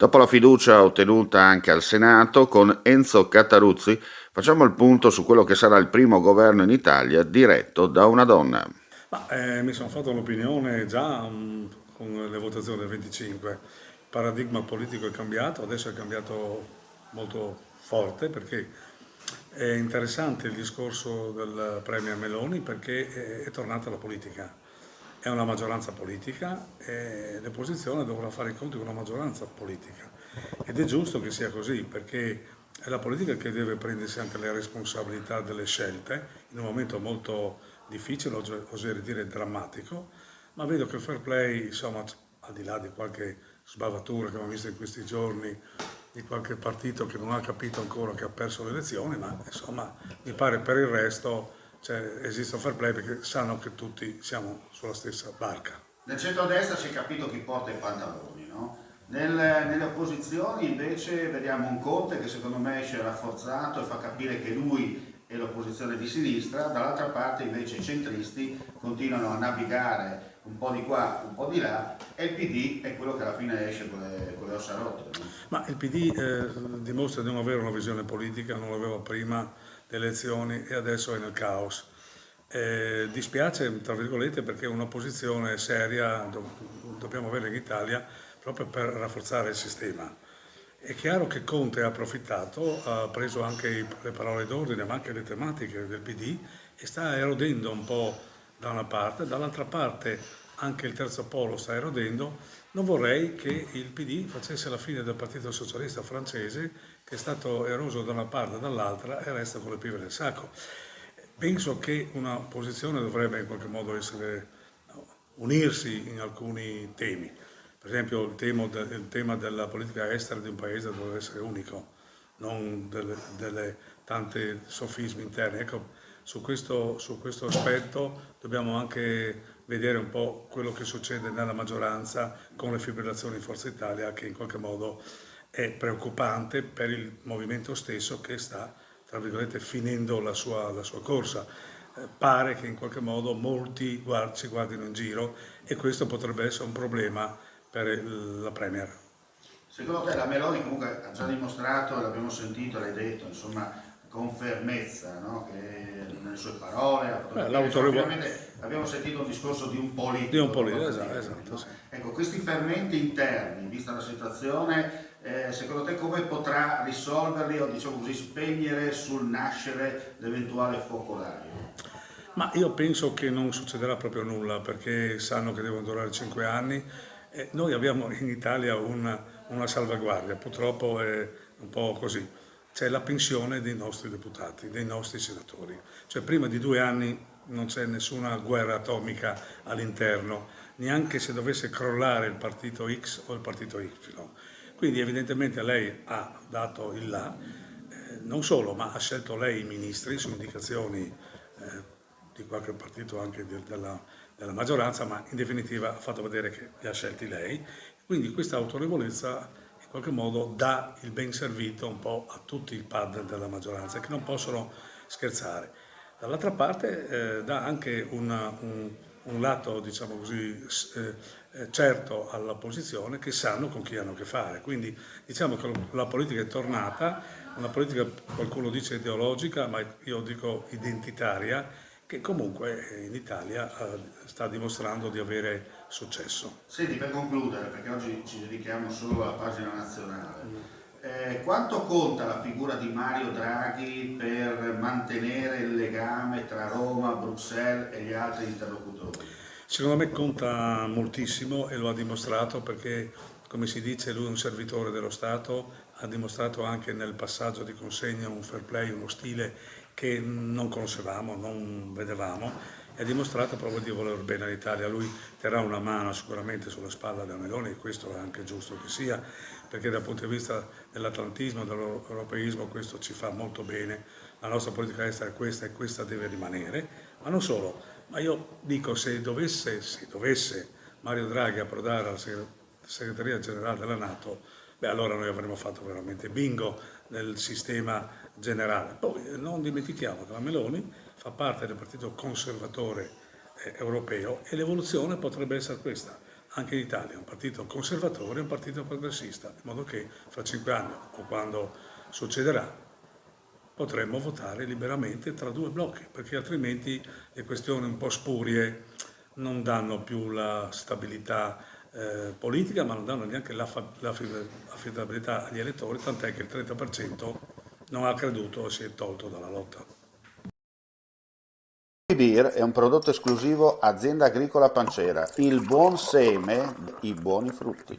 Dopo la fiducia ottenuta anche al Senato, con Enzo Cataruzzi facciamo il punto su quello che sarà il primo governo in Italia diretto da una donna. Mi sono fatto un'opinione già con le votazioni del 25. Il paradigma politico è cambiato, adesso è cambiato molto forte perché è interessante il discorso del Premier Meloni perché è tornata la politica. È una maggioranza politica e l'opposizione dovrà fare i conti con una maggioranza politica. Ed è giusto che sia così perché è la politica che deve prendersi anche le responsabilità delle scelte in un momento molto difficile, oserei dire drammatico, ma vedo che il fair play, insomma, al di là di qualche sbavatura che abbiamo visto in questi giorni, di qualche partito che non ha capito ancora che ha perso le elezioni, ma insomma mi pare per il resto esiste un fair play perché sanno che tutti siamo sulla stessa barca. Nel centrodestra si è capito chi porta i pantaloni, no? Nelle opposizioni invece vediamo un Conte che secondo me esce rafforzato e fa capire che lui è l'opposizione di sinistra, dall'altra parte invece i centristi continuano a navigare un po' di qua, un po' di là e il PD è quello che alla fine esce con le ossa rotte. No? Ma il PD dimostra di non avere una visione politica, non l'aveva prima delle elezioni e adesso è nel caos. Dispiace, tra virgolette, perché un'opposizione seria dobbiamo avere in Italia proprio per rafforzare il sistema. È chiaro che Conte ha approfittato, ha preso anche le parole d'ordine, ma anche le tematiche del PD e sta erodendo un po' da una parte, dall'altra parte anche il terzo polo sta erodendo. Non vorrei che il PD facesse la fine del Partito Socialista francese, che è stato eroso da una parte e dall'altra e resta con le pive nel sacco. Penso che una posizione dovrebbe in qualche modo unirsi in alcuni temi. Per esempio il tema della politica estera di un paese deve essere unico, non delle tante sofismi interni. Ecco, su questo aspetto dobbiamo anche vedere un po' quello che succede nella maggioranza con le fibrillazioni in Forza Italia, che in qualche modo è preoccupante per il movimento stesso che sta, tra virgolette, finendo la sua corsa. Pare che in qualche modo molti ci guardino in giro e questo potrebbe essere un problema per la Premier. Secondo te la Meloni comunque ha già dimostrato, l'abbiamo sentito, l'hai detto, insomma, con fermezza, no? Che nelle sue parole, ha fatto capire, insomma, finalmente abbiamo sentito un discorso di un Di un politico, politico, proprio esatto, direi, esatto, no? sì. Ecco, questi fermenti interni, vista la situazione, secondo te come potrà risolverli o diciamo così spegnere sul nascere l'eventuale focolaio? Ma io penso che non succederà proprio nulla perché sanno che devono durare 5 anni. Noi abbiamo in Italia una salvaguardia, purtroppo è un po' così. C'è la pensione dei nostri deputati, dei nostri senatori. Cioè prima di 2 anni non c'è nessuna guerra atomica all'interno, neanche se dovesse crollare il partito X o il partito Y. Quindi evidentemente lei ha dato il là, non solo, ma ha scelto lei i ministri su indicazioni di qualche partito anche della maggioranza, ma in definitiva ha fatto vedere che li ha scelti lei. Quindi questa autorevolezza in qualche modo dà il ben servito un po' a tutti i pad della maggioranza che non possono scherzare. Dall'altra parte dà anche un lato, diciamo così, certo all'opposizione che sanno con chi hanno a che fare. Quindi diciamo che la politica è tornata, una politica qualcuno dice ideologica, ma io dico identitaria, che comunque in Italia sta dimostrando di avere successo. Senti, per concludere, perché oggi ci dedichiamo solo alla pagina nazionale, quanto conta la figura di Mario Draghi per mantenere il legame tra Roma, Bruxelles e gli altri interlocutori? Secondo me conta moltissimo e lo ha dimostrato perché, come si dice, lui è un servitore dello Stato, ha dimostrato anche nel passaggio di consegna un fair play, uno stile che non conoscevamo, non vedevamo e ha dimostrato proprio di voler bene all'Italia. Lui terrà una mano sicuramente sulla spalla della Meloni e questo è anche giusto che sia, perché dal punto di vista dell'atlantismo, dell'europeismo questo ci fa molto bene. La nostra politica estera è questa e questa deve rimanere, ma non solo. Ma io dico, se dovesse Mario Draghi approdare alla segreteria generale della Nato, beh allora noi avremmo fatto veramente bingo nel sistema generale. Poi non dimentichiamo che la Meloni fa parte del partito conservatore europeo e l'evoluzione potrebbe essere questa. anche in Italia, un partito conservatore e un partito progressista, in modo che fra 5 anni o quando succederà potremmo votare liberamente tra due blocchi, perché altrimenti le questioni un po' spurie non danno più la stabilità politica, ma non danno neanche l'affidabilità agli elettori, tant'è che il 30% non ha creduto e si è tolto dalla lotta. Beer è un prodotto esclusivo Azienda Agricola Pancera, il buon seme, i buoni frutti.